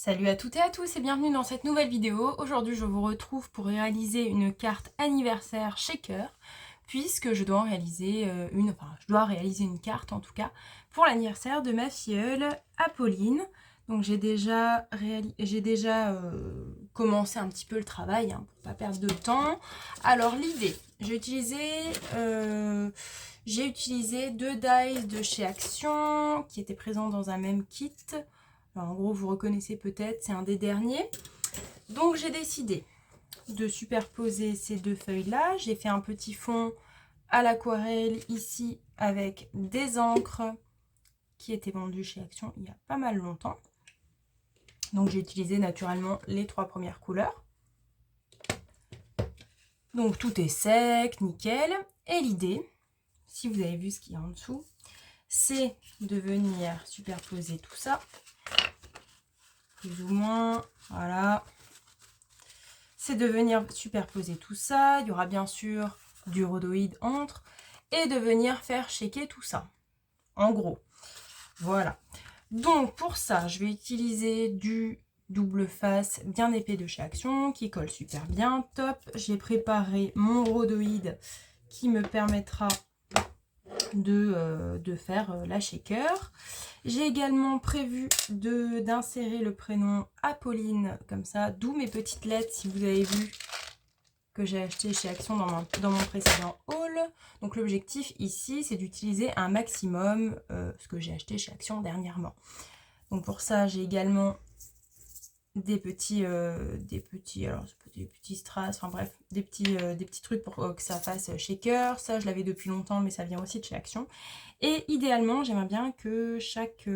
Salut à toutes et à tous et bienvenue dans cette nouvelle vidéo. Aujourd'hui je vous retrouve pour réaliser une carte anniversaire shaker puisque je dois réaliser une carte en tout cas pour l'anniversaire de ma filleule Apolline. Donc j'ai déjà commencé un petit peu le travail pour pas perdre de temps. Alors l'idée, j'ai utilisé 2 dies de chez Action qui étaient présents dans un même kit. Alors, en gros, vous reconnaissez peut-être, c'est un des derniers. Donc, j'ai décidé de superposer ces 2 feuilles-là. J'ai fait un petit fond à l'aquarelle ici avec des encres qui étaient vendues chez Action il y a pas mal longtemps. Donc, j'ai utilisé naturellement les 3 premières couleurs. Donc, tout est sec, nickel. Et l'idée, si vous avez vu ce qu'il y a en dessous, c'est de venir superposer tout ça. Plus ou moins, voilà. C'est de venir superposer tout ça. Il y aura bien sûr du rhodoïde entre. Et de venir faire shaker tout ça. En gros. Voilà. Donc pour ça, je vais utiliser du double face bien épais de chez Action qui colle super bien. Top. J'ai préparé mon rhodoïde qui me permettra de faire la shaker. J'ai également prévu d'insérer le prénom Apolline comme ça, d'où mes petites lettres si vous avez vu que j'ai acheté chez Action dans mon précédent haul. Donc l'objectif ici, c'est d'utiliser un maximum ce que j'ai acheté chez Action dernièrement. Donc pour ça, j'ai également des petits strass, enfin bref, des petits trucs pour que ça fasse shaker. Ça, je l'avais depuis longtemps, mais ça vient aussi de chez Action. Et idéalement, j'aimerais bien que chaque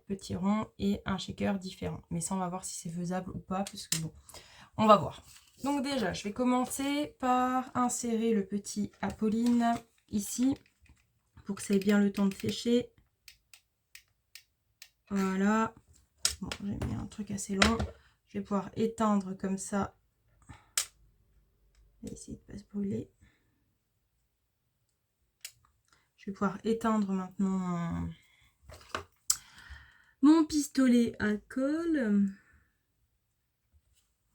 petit rond ait un shaker différent. Mais ça, on va voir si c'est faisable ou pas, parce que bon, on va voir. Donc déjà, je vais commencer par insérer le petit Apolline ici, pour que ça ait bien le temps de sécher. Voilà. Bon, j'ai mis un truc assez long. Je vais pouvoir éteindre comme ça. Je vais essayer de ne pas se brûler. Je vais pouvoir éteindre maintenant mon pistolet à colle.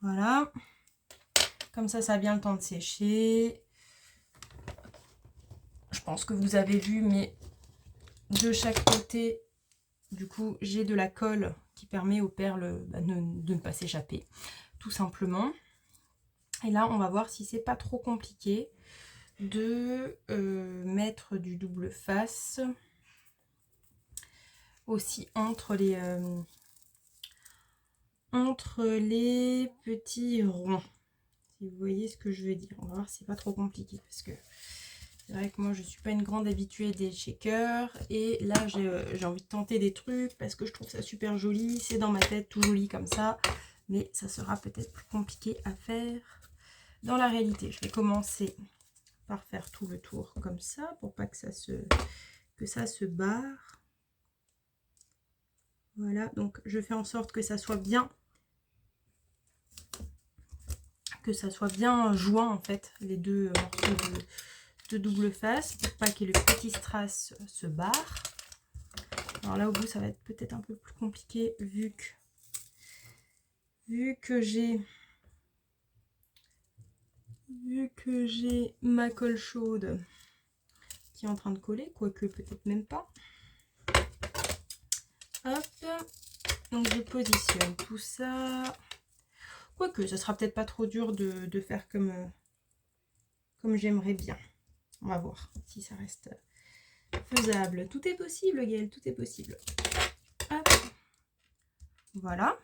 Voilà. Comme ça a bien le temps de sécher. Je pense que vous avez vu, mais de chaque côté, du coup, j'ai de la colle qui permet aux perles de ne pas s'échapper, tout simplement. Et là, on va voir si c'est pas trop compliqué de mettre du double face aussi entre les petits ronds. Si vous voyez ce que je veux dire. On va voir si c'est pas trop compliqué parce que c'est vrai que moi je suis pas une grande habituée des shakers et là j'ai envie de tenter des trucs parce que je trouve ça super joli. C'est dans ma tête tout joli comme ça, mais ça sera peut-être plus compliqué à faire dans la réalité. Je vais commencer par faire tout le tour comme ça pour pas que ça se barre. Voilà, donc je fais en sorte que ça soit bien joint en fait, les deux morceaux de double face, pour pas que le petit strass se barre. Alors là au bout ça va être peut-être un peu plus compliqué vu que j'ai ma colle chaude qui est en train de coller, quoique peut-être même pas. Hop, donc je positionne tout ça. Quoique, ça sera peut-être pas trop dur de faire comme j'aimerais bien. On va voir si ça reste faisable. Tout est possible, Gaëlle, tout est possible. Hop. Voilà.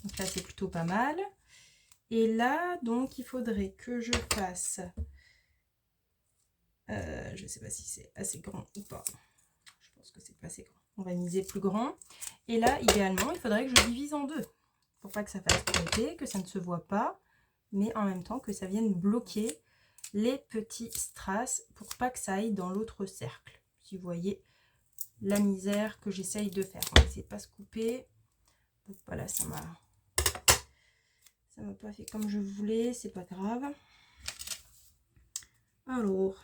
Donc là, c'est plutôt pas mal. Et là, donc, il faudrait que je fasse... je ne sais pas si c'est assez grand ou pas. Je pense que c'est pas assez grand. On va miser plus grand. Et là, idéalement, il faudrait que je divise en deux. Pour pas que ça fasse pointer, que ça ne se voit pas. Mais en même temps, que ça vienne bloquer les petits strass pour pas que ça aille dans l'autre cercle. Si vous voyez la misère que j'essaye de faire. On va essayer de pas se couper. Donc voilà, ça m'a pas fait comme je voulais, c'est pas grave. Alors,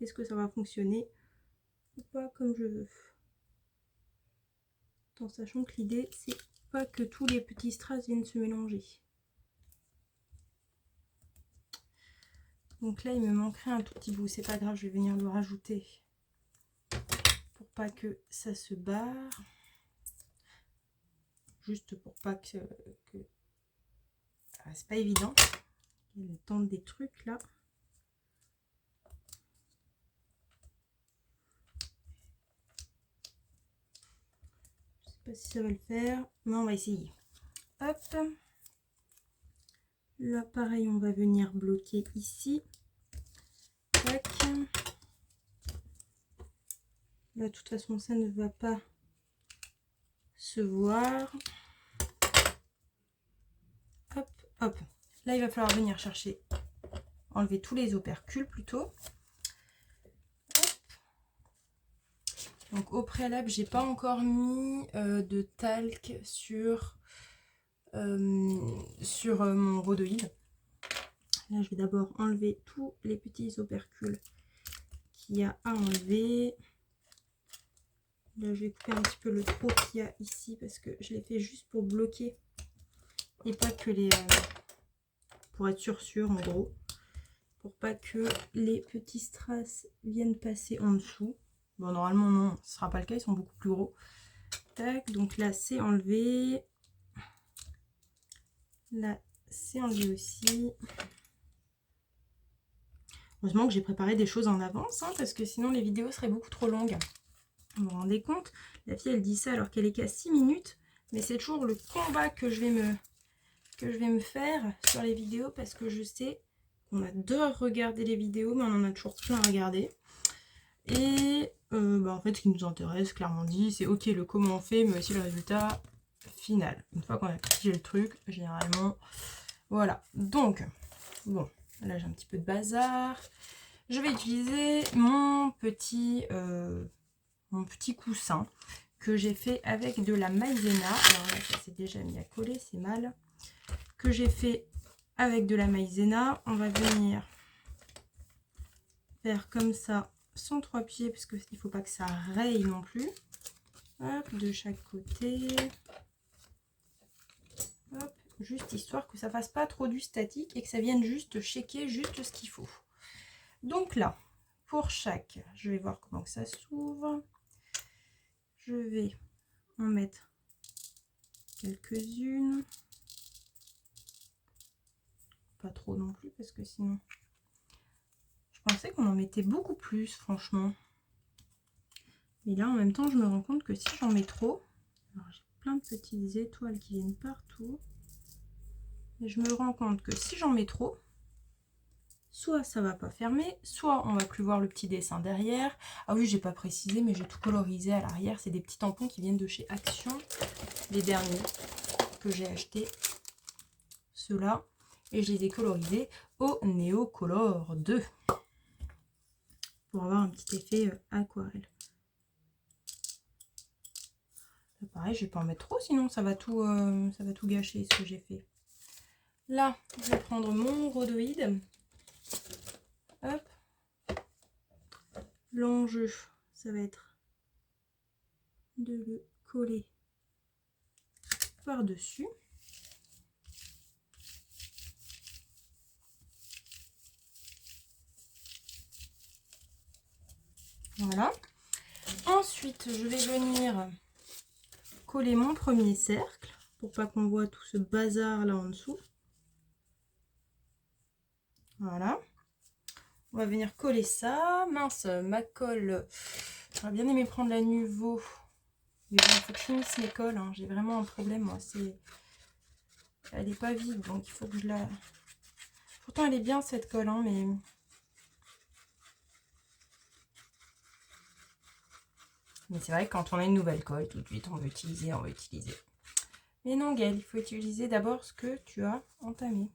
est-ce que ça va fonctionner ou pas comme je veux? en sachant que l'idée c'est pas que tous les petits strass viennent se mélanger. Donc là il me manquerait un tout petit bout, c'est pas grave, je vais venir le rajouter pour pas que ça se barre, juste pour pas que ah, c'est pas évident, il y a le temps des trucs là. Je sais pas si ça va le faire, mais on va essayer. Hop, là pareil on va venir bloquer ici. Tac. Là de toute façon ça ne va pas se voir. Hop, hop. Là il va falloir venir chercher, enlever tous les opercules plutôt. Hop. Donc au préalable j'ai pas encore mis de talc sur mon rhodoïde. Là je vais d'abord enlever tous les petits opercules qu'il y a à enlever. Là je vais couper un petit peu le trop qu'il y a ici parce que je l'ai fait juste pour bloquer et pas que les pour être sûr en gros, pour pas que les petits strass viennent passer en dessous. Bon normalement non, ce sera pas le cas, ils sont beaucoup plus gros. Tac, donc là c'est enlevé, là c'est enlevé aussi. Heureusement que j'ai préparé des choses en avance hein, parce que sinon les vidéos seraient beaucoup trop longues. Vous vous rendez compte, la fille elle dit ça alors qu'elle est qu'à 6 minutes, mais c'est toujours le combat que je vais me faire sur les vidéos parce que je sais qu'on adore regarder les vidéos mais on en a toujours plein à regarder. Et en fait ce qui nous intéresse, clairement dit, c'est ok le comment on fait mais aussi le résultat final. Une fois qu'on a pigé le truc, généralement, voilà. Donc, bon, là j'ai un petit peu de bazar. Je vais utiliser mon petit coussin que j'ai fait avec de la maïzena. Alors là ça s'est déjà mis à coller, c'est mal. Que j'ai fait avec de la maïzena. On va venir faire comme ça sans trois pieds parce qu'il ne faut pas que ça raye non plus. Hop, de chaque côté. Hop, juste histoire que ça fasse pas trop du statique et que ça vienne juste shaker juste ce qu'il faut. Donc là, pour chaque, je vais voir comment que ça s'ouvre. Je vais en mettre quelques-unes. Pas trop non plus parce que sinon... Je pensais qu'on en mettait beaucoup plus, franchement. Mais là, en même temps, je me rends compte que si j'en mets trop... Alors, j'ai plein de petites étoiles qui viennent partout. Et je me rends compte que si j'en mets trop, soit ça va pas fermer, soit on va plus voir le petit dessin derrière. Ah oui, j'ai pas précisé, mais j'ai tout colorisé à l'arrière. C'est des petits tampons qui viennent de chez Action. Les derniers que j'ai achetés. Ceux-là. Et je les ai colorisés au Neocolor 2. Pour avoir un petit effet aquarelle. Là, pareil, je vais pas en mettre trop, sinon ça va tout gâcher ce que j'ai fait. Là, je vais prendre mon rhodoïde. Hop. L'enjeu, ça va être de le coller par-dessus. Voilà. Ensuite, je vais venir coller mon premier cercle pour pas qu'on voit tout ce bazar là en dessous. Voilà. On va venir coller ça. Mince, ma colle. J'aurais bien aimé prendre la Nuvo. Mais bon, il faut que je finisse mes colles. Hein. J'ai vraiment un problème, moi. Elle n'est pas vide, donc il faut que je la... Pourtant, elle est bien cette colle, hein, mais... Mais c'est vrai que quand on a une nouvelle colle, tout de suite, on veut utiliser. Mais non, Gaëlle, il faut utiliser d'abord ce que tu as entamé.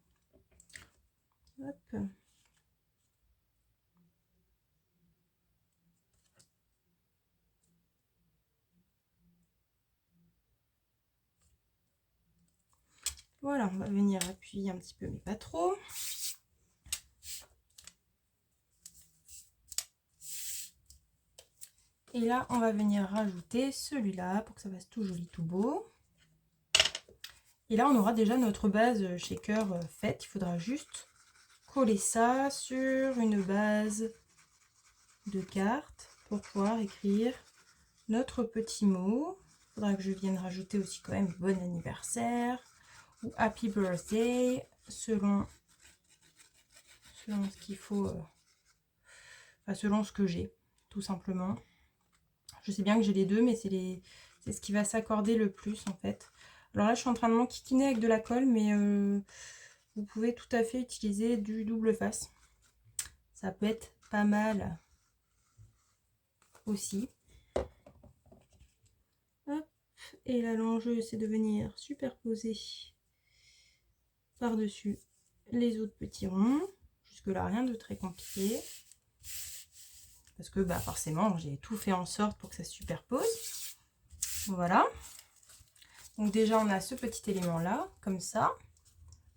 Hop. Voilà, on va venir appuyer un petit peu, mais pas trop. Et là, on va venir rajouter celui-là pour que ça fasse tout joli, tout beau. Et là, on aura déjà notre base shaker faite. Il faudra juste coller ça sur une base de cartes pour pouvoir écrire notre petit mot. Il faudra que je vienne rajouter aussi quand même bon anniversaire ou happy birthday selon ce qu'il faut, selon ce que j'ai, tout simplement. Je sais bien que j'ai les deux, mais c'est ce qui va s'accorder le plus en fait. Alors là, je suis en train de m'enquiquiner avec de la colle, mais vous pouvez tout à fait utiliser du double face. Ça peut être pas mal aussi. Hop. Et là, l'enjeu, c'est de venir superposer par-dessus les autres petits ronds. Jusque-là, rien de très compliqué. Parce que bah, forcément, j'ai tout fait en sorte pour que ça se superpose. Voilà. Donc déjà, on a ce petit élément-là, comme ça,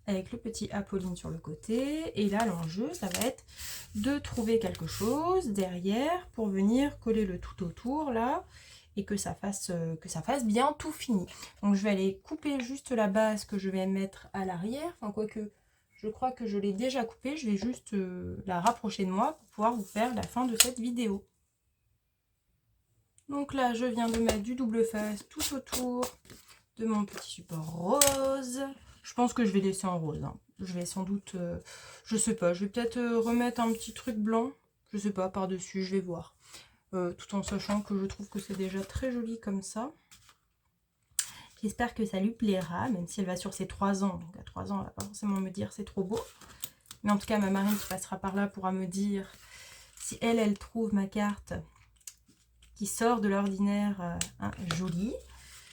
avec le petit Apolline sur le côté. Et là, l'enjeu, ça va être de trouver quelque chose derrière pour venir coller le tout autour, là, et que ça fasse bien tout fini. Donc, je vais aller couper juste la base que je vais mettre à l'arrière. Enfin, quoique, je crois que je l'ai déjà coupée. Je vais juste la rapprocher de moi pour pouvoir vous faire la fin de cette vidéo. Donc là, je viens de mettre du double face tout autour de mon petit support rose. Je pense que je vais laisser en rose. Hein. Je vais sans doute, je sais pas, je vais peut-être remettre un petit truc blanc, je sais pas, par-dessus, je vais voir. Tout en sachant que je trouve que c'est déjà très joli comme ça. J'espère que ça lui plaira, même si elle va sur ses 3 ans. Donc à 3 ans, elle va pas forcément me dire c'est trop beau. Mais en tout cas, ma marraine qui passera par là pourra me dire si elle trouve ma carte qui sort de l'ordinaire jolie.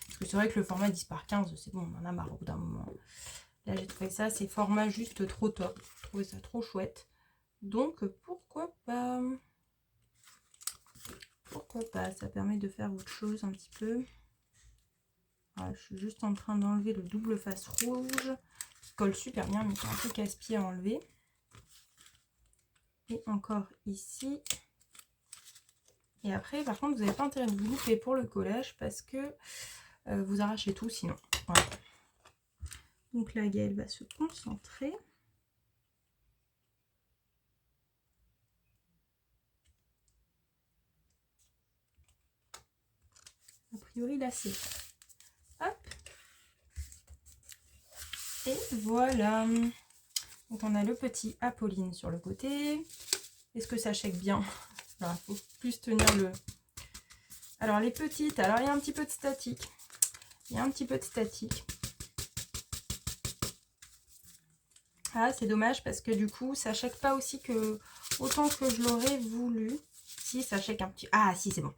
Parce que c'est vrai que le format 10×15, c'est bon, on en a marre au bout d'un moment. Là, j'ai trouvé ça, c'est format juste trop top. J'ai trouvé ça trop chouette. Donc, pourquoi pas? Pourquoi pas? Ça permet de faire autre chose un petit peu. Voilà, je suis juste en train d'enlever le double face rouge. Qui colle super bien, mais c'est un peu casse-pied à enlever. Et encore ici. Et après, par contre, vous n'avez pas intérêt de vous louper pour le collage parce que vous arrachez tout sinon. Voilà. Donc là, Gaëlle va se concentrer. A priori, là, c'est... Hop. Et voilà. Donc, on a le petit Apolline sur le côté. Est-ce que ça check bien? Il faut plus tenir le... Alors, les petites, alors il y a un petit peu de statique. Il y a un petit peu de statique. Ah, c'est dommage parce que du coup, ça check pas aussi que autant que je l'aurais voulu. Si, ça check un petit... Ah, si, c'est bon.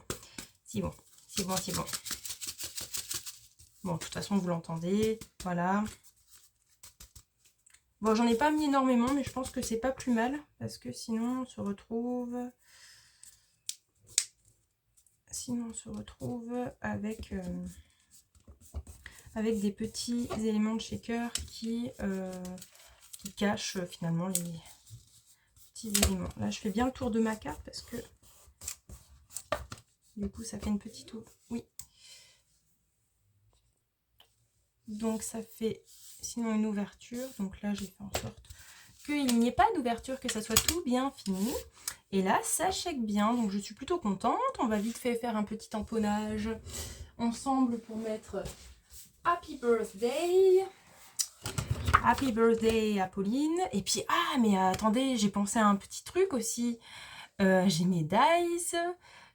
C'est bon, c'est bon, c'est bon. Bon, de toute façon, vous l'entendez. Voilà. Bon, j'en ai pas mis énormément, mais je pense que c'est pas plus mal. Parce que sinon, on se retrouve... Sinon, on se retrouve avec... avec des petits éléments de shaker qui cachent finalement les petits éléments. Là, je fais bien le tour de ma carte parce que du coup, ça fait une petite... Oui. Donc, ça fait sinon une ouverture. Donc là, j'ai fait en sorte qu'il n'y ait pas d'ouverture, que ça soit tout bien fini. Et là, ça check bien. Donc, je suis plutôt contente. On va vite fait faire un petit tamponnage ensemble pour mettre Happy Birthday. Happy Birthday Apolline. Et puis, ah, mais attendez, j'ai pensé à un petit truc aussi. J'ai mes dice.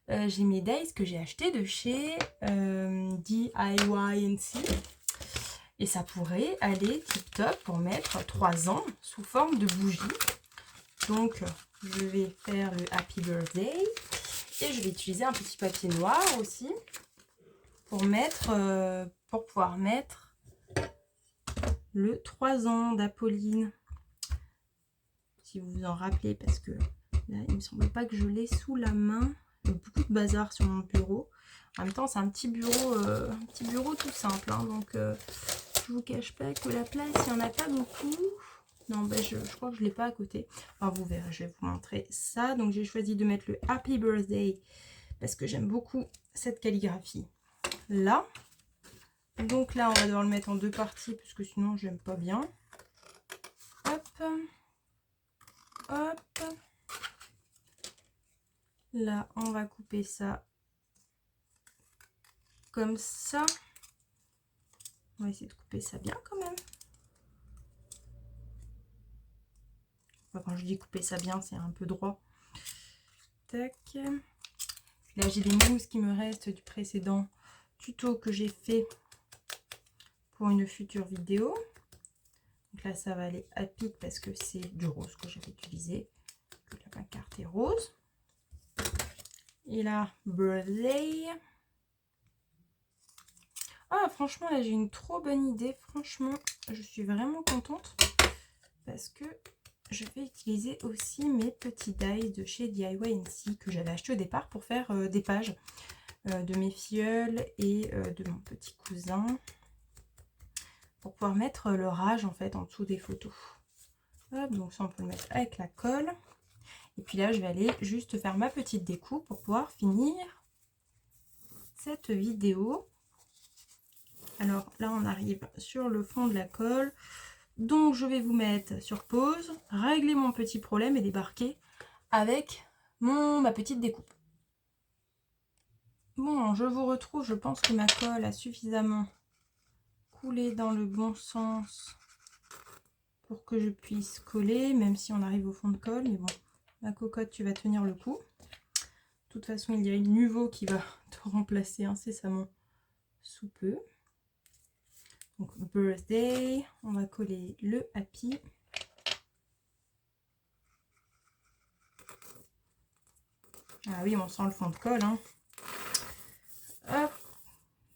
J'ai mes dice que j'ai acheté de chez DIY&C. Et ça pourrait aller tip top pour mettre 3 ans sous forme de bougie. Donc, je vais faire le Happy Birthday. Et je vais utiliser un petit papier noir aussi pour mettre, pour pouvoir mettre le 3 ans d'Apolline. Si vous vous en rappelez, parce que là, il ne me semble pas que je l'ai sous la main. Il y a beaucoup de bazar sur mon bureau. En même temps, c'est un petit bureau tout simple. Hein, donc, je vous cache pas que la place, il n'y en a pas beaucoup. Non, ben je crois que je ne l'ai pas à côté. Enfin, vous verrez, je vais vous montrer ça. Donc, j'ai choisi de mettre le Happy Birthday parce que j'aime beaucoup cette calligraphie là. Donc là, on va devoir le mettre en 2 parties parce que sinon, j'aime pas bien. Hop, hop. Là, on va couper ça comme ça. On va essayer de couper ça bien quand même. Enfin, quand je dis couper ça bien, c'est un peu droit. Tac. Là, j'ai des mousses qui me restent du précédent tuto que j'ai fait pour une future vidéo. Donc là, ça va aller à pic parce que c'est du rose que j'avais utilisé. Ma carte est rose. Et là, birthday. Ah, franchement, là, j'ai une trop bonne idée. Franchement, je suis vraiment contente parce que je vais utiliser aussi mes petits dies de chez DIY que j'avais acheté au départ pour faire des pages de mes filleuls et de mon petit cousin pour pouvoir mettre leur âge en fait en dessous des photos. Hop, donc ça on peut le mettre avec la colle. Et puis là je vais aller juste faire ma petite découpe pour pouvoir finir cette vidéo. Alors là on arrive sur le fond de la colle. Donc je vais vous mettre sur pause, régler mon petit problème et débarquer avec ma petite découpe. Bon, je vous retrouve, je pense que ma colle a suffisamment coulé dans le bon sens pour que je puisse coller, même si on arrive au fond de colle. Mais bon, ma cocotte, tu vas tenir le coup. De toute façon, il y a une Nuvo qui va te remplacer incessamment sous peu. Donc, birthday, on va coller le happy. Ah oui, on sent le fond de colle, hein. Hop,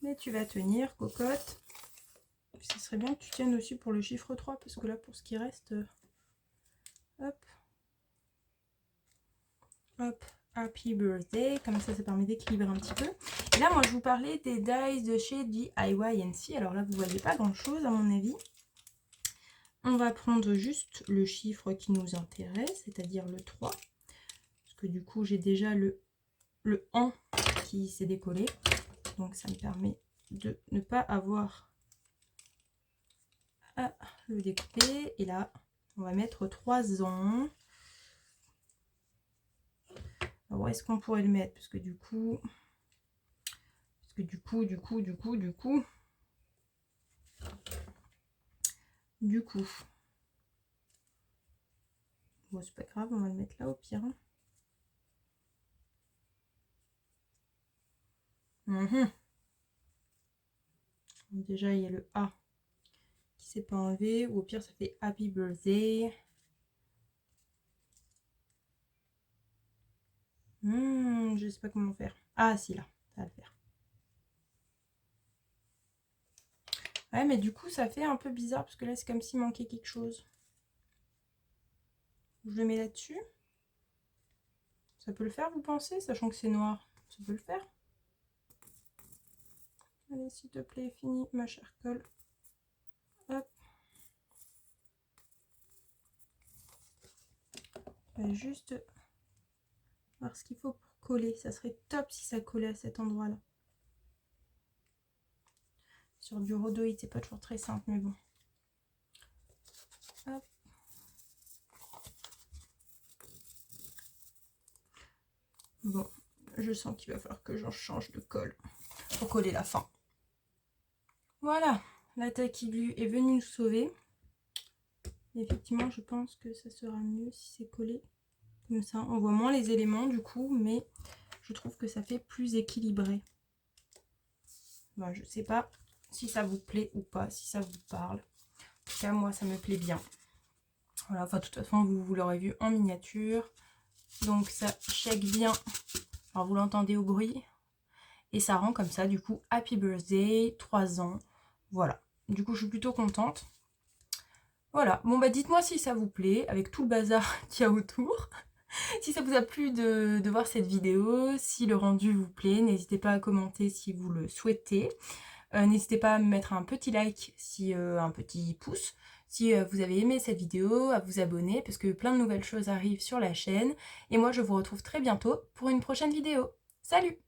mais tu vas tenir, cocotte. Ce serait bien que tu tiennes aussi pour le chiffre 3, parce que là, pour ce qui reste, hop, hop, happy birthday, comme ça permet d'équilibrer un petit peu. Et là, moi, je vous parlais des dies de chez DIY. Alors là, vous voyez pas grand-chose, à mon avis. On va prendre juste le chiffre qui nous intéresse, c'est-à-dire le 3. Parce que du coup, j'ai déjà le an qui s'est décollé. Donc, ça me permet de ne pas avoir à le découper. Et là, on va mettre 3 ans. Alors, où est-ce qu'on pourrait le mettre? Parce que du coup... Du coup... Bon, c'est pas grave, on va le mettre là au pire. Déjà, il y a le A qui s'est pas enlevé. Ou au pire, ça fait Happy Birthday. Je sais pas comment faire. Ah, si, là, ça va le faire. Ouais, mais du coup, ça fait un peu bizarre parce que là, c'est comme s'il manquait quelque chose. Je le mets là-dessus. Ça peut le faire, vous pensez? Sachant que c'est noir. Ça peut le faire? Allez, s'il te plaît, finis, ma chère colle. Hop. On va juste voir ce qu'il faut pour coller. Ça serait top si ça collait à cet endroit-là. Sur du rhodoïde, c'est pas toujours très simple, mais bon. Hop. Bon, je sens qu'il va falloir que j'en change de colle pour coller la fin. Voilà, la taquille est venue nous sauver. Et effectivement, je pense que ça sera mieux si c'est collé comme ça. On voit moins les éléments du coup, mais je trouve que ça fait plus équilibré. Bon, je sais pas si ça vous plaît ou pas, si ça vous parle. En tout cas, moi, ça me plaît bien. Voilà, enfin, de toute façon, vous l'aurez vu en miniature. Donc, ça shake bien. Alors, vous l'entendez au bruit. Et ça rend comme ça, du coup, Happy Birthday, 3 ans. Voilà. Du coup, je suis plutôt contente. Voilà. Bon, bah, dites-moi si ça vous plaît, avec tout le bazar qu'il y a autour. Si ça vous a plu de voir cette vidéo, si le rendu vous plaît, n'hésitez pas à commenter si vous le souhaitez. N'hésitez pas à me mettre un petit like, si un petit pouce, si vous avez aimé cette vidéo, à vous abonner, parce que plein de nouvelles choses arrivent sur la chaîne. Et moi, je vous retrouve très bientôt pour une prochaine vidéo. Salut!